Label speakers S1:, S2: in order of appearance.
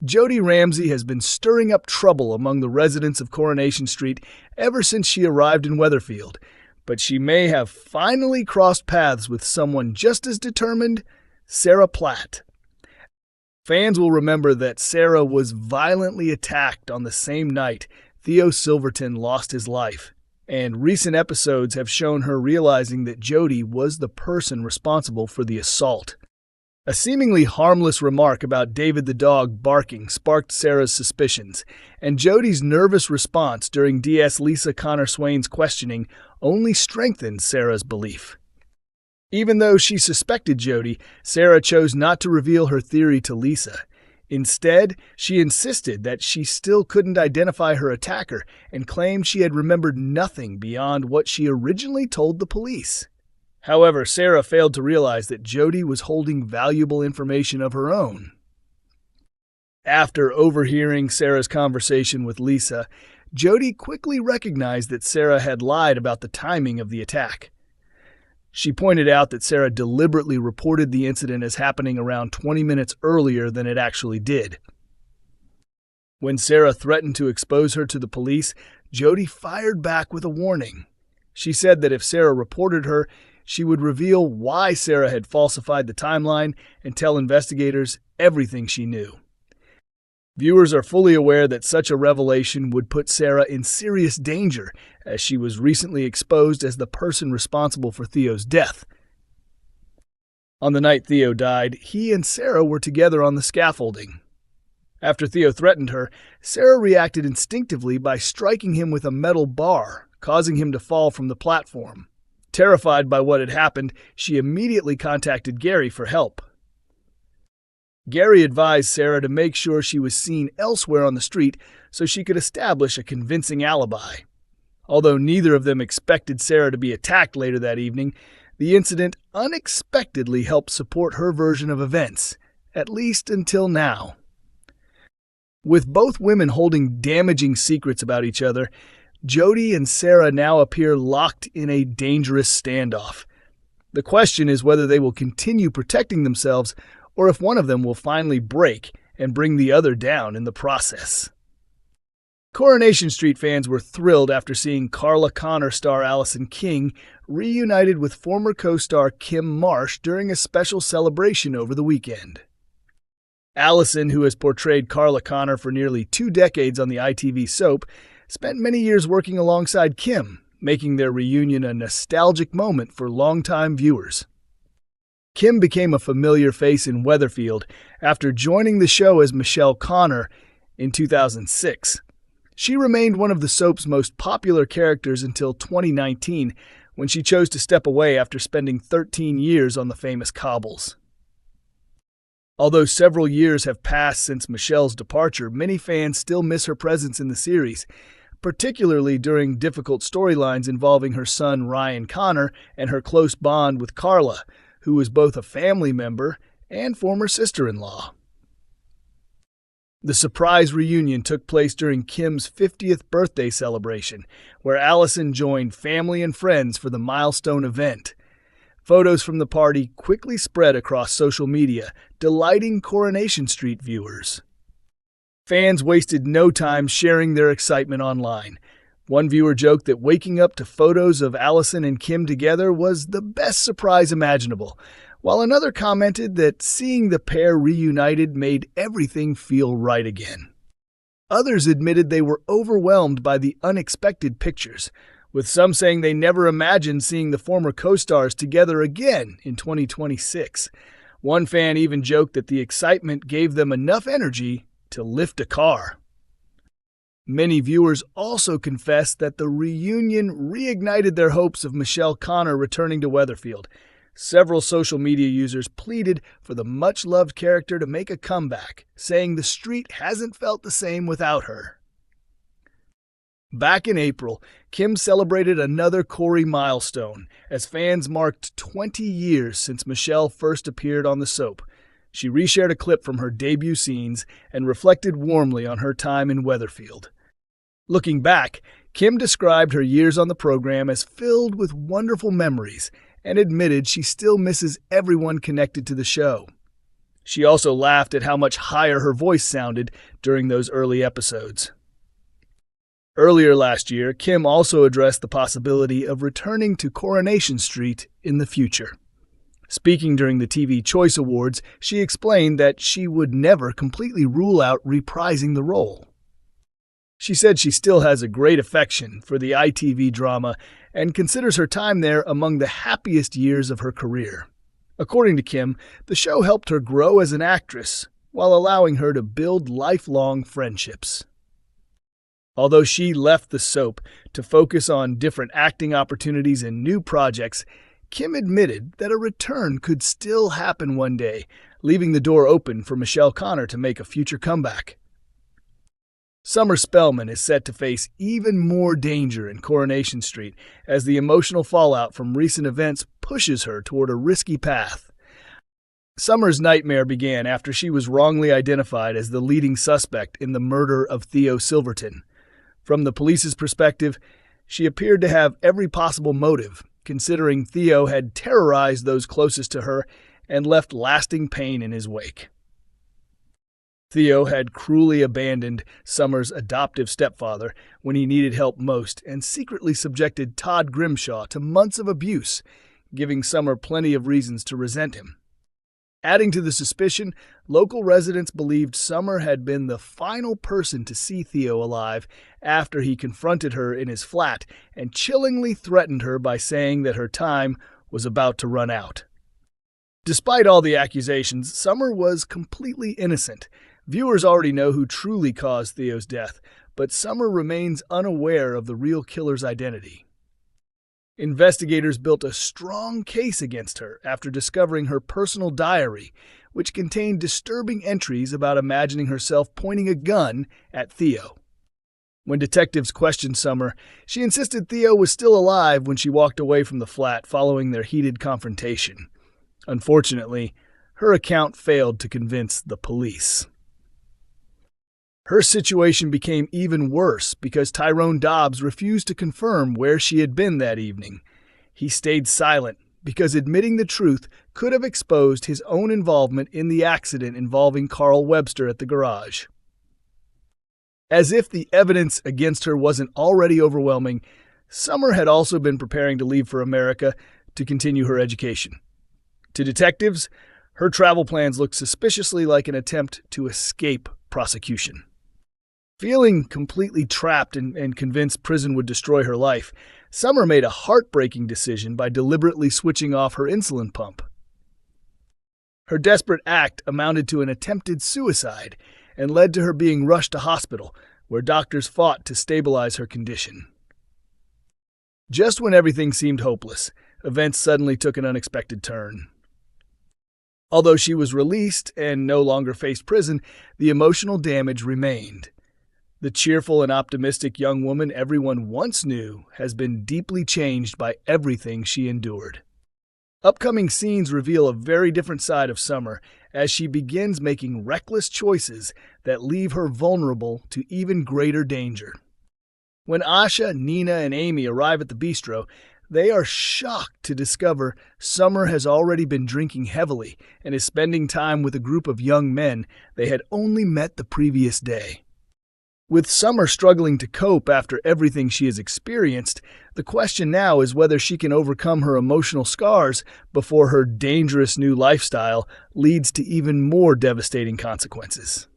S1: Jodie Ramsey has been stirring up trouble among the residents of Coronation Street ever since she arrived in Weatherfield, but she may have finally crossed paths with someone just as determined, Sarah Platt. Fans will remember that Sarah was violently attacked on the same night Theo Silverton lost his life, and recent episodes have shown her realizing that Jodie was the person responsible for the assault. A seemingly harmless remark about David the dog barking sparked Sarah's suspicions, and Jodie's nervous response during DS Lisa Connor Swain's questioning only strengthened Sarah's belief. Even though she suspected Jodie, Sarah chose not to reveal her theory to Lisa. Instead, she insisted that she still couldn't identify her attacker and claimed she had remembered nothing beyond what she originally told the police. However, Sarah failed to realize that Jodie was holding valuable information of her own. After overhearing Sarah's conversation with Lisa, Jodie quickly recognized that Sarah had lied about the timing of the attack. She pointed out that Sarah deliberately reported the incident as happening around 20 minutes earlier than it actually did. When Sarah threatened to expose her to the police, Jodie fired back with a warning. She said that if Sarah reported her, she would reveal why Sarah had falsified the timeline and tell investigators everything she knew. Viewers are fully aware that such a revelation would put Sarah in serious danger, as she was recently exposed as the person responsible for Theo's death. On the night Theo died, he and Sarah were together on the scaffolding. After Theo threatened her, Sarah reacted instinctively by striking him with a metal bar, causing him to fall from the platform. Terrified by what had happened, she immediately contacted Gary for help. Gary advised Sarah to make sure she was seen elsewhere on the street so she could establish a convincing alibi. Although neither of them expected Sarah to be attacked later that evening, the incident unexpectedly helped support her version of events, at least until now. With both women holding damaging secrets about each other, Jodie and Sarah now appear locked in a dangerous standoff. The question is whether they will continue protecting themselves or if one of them will finally break and bring the other down in the process. Coronation Street fans were thrilled after seeing Carla Connor star Allison King reunited with former co-star Kim Marsh during a special celebration over the weekend. Allison, who has portrayed Carla Connor for nearly 2 decades on the ITV soap, spent many years working alongside Kim, making their reunion a nostalgic moment for longtime viewers. Kim became a familiar face in Weatherfield after joining the show as Michelle Connor in 2006. She remained one of the soap's most popular characters until 2019, when she chose to step away after spending 13 years on the famous cobbles. Although several years have passed since Michelle's departure, many fans still miss her presence in the series, particularly during difficult storylines involving her son Ryan Connor and her close bond with Carla, who was both a family member and former sister-in-law. The surprise reunion took place during Kim's 50th birthday celebration, where Allison joined family and friends for the milestone event. Photos from the party quickly spread across social media, delighting Coronation Street viewers. Fans wasted no time sharing their excitement online. One viewer joked that waking up to photos of Allison and Kim together was the best surprise imaginable, while another commented that seeing the pair reunited made everything feel right again. Others admitted they were overwhelmed by the unexpected pictures, with some saying they never imagined seeing the former co-stars together again in 2026. One fan even joked that the excitement gave them enough energy to lift a car. Many viewers also confessed that the reunion reignited their hopes of Michelle Connor returning to Weatherfield. Several social media users pleaded for the much-loved character to make a comeback, saying the street hasn't felt the same without her. Back in April, Kim celebrated another Corrie milestone as fans marked 20 years since Michelle first appeared on the soap. She reshared a clip from her debut scenes and reflected warmly on her time in Weatherfield. Looking back, Kim described her years on the program as filled with wonderful memories and admitted she still misses everyone connected to the show. She also laughed at how much higher her voice sounded during those early episodes. Earlier last year, Kim also addressed the possibility of returning to Coronation Street in the future. Speaking during the TV Choice Awards, she explained that she would never completely rule out reprising the role. She said she still has a great affection for the ITV drama and considers her time there among the happiest years of her career. According to Kim, the show helped her grow as an actress while allowing her to build lifelong friendships. Although she left the soap to focus on different acting opportunities and new projects, Kim admitted that a return could still happen one day, leaving the door open for Michelle Connor to make a future comeback. Summer Spellman is set to face even more danger in Coronation Street as the emotional fallout from recent events pushes her toward a risky path. Summer's nightmare began after she was wrongly identified as the leading suspect in the murder of Theo Silverton. From the police's perspective, she appeared to have every possible motive, considering Theo had terrorized those closest to her and left lasting pain in his wake. Theo had cruelly abandoned Summer's adoptive stepfather when he needed help most and secretly subjected Todd Grimshaw to months of abuse, giving Summer plenty of reasons to resent him. Adding to the suspicion, local residents believed Summer had been the final person to see Theo alive after he confronted her in his flat and chillingly threatened her by saying that her time was about to run out. Despite all the accusations, Summer was completely innocent. Viewers already know who truly caused Theo's death, but Summer remains unaware of the real killer's identity. Investigators built a strong case against her after discovering her personal diary, which contained disturbing entries about imagining herself pointing a gun at Theo. When detectives questioned Summer, she insisted Theo was still alive when she walked away from the flat following their heated confrontation. Unfortunately, her account failed to convince the police. Her situation became even worse because Tyrone Dobbs refused to confirm where she had been that evening. He stayed silent because admitting the truth could have exposed his own involvement in the accident involving Carl Webster at the garage. As if the evidence against her wasn't already overwhelming, Summer had also been preparing to leave for America to continue her education. To detectives, her travel plans looked suspiciously like an attempt to escape prosecution. Feeling completely trapped and convinced prison would destroy her life, Summer made a heartbreaking decision by deliberately switching off her insulin pump. Her desperate act amounted to an attempted suicide and led to her being rushed to hospital, where doctors fought to stabilize her condition. Just when everything seemed hopeless, events suddenly took an unexpected turn. Although she was released and no longer faced prison, the emotional damage remained. The cheerful and optimistic young woman everyone once knew has been deeply changed by everything she endured. Upcoming scenes reveal a very different side of Summer as she begins making reckless choices that leave her vulnerable to even greater danger. When Asha, Nina, and Amy arrive at the bistro, they are shocked to discover Summer has already been drinking heavily and is spending time with a group of young men they had only met the previous day. With Summer struggling to cope after everything she has experienced, the question now is whether she can overcome her emotional scars before her dangerous new lifestyle leads to even more devastating consequences.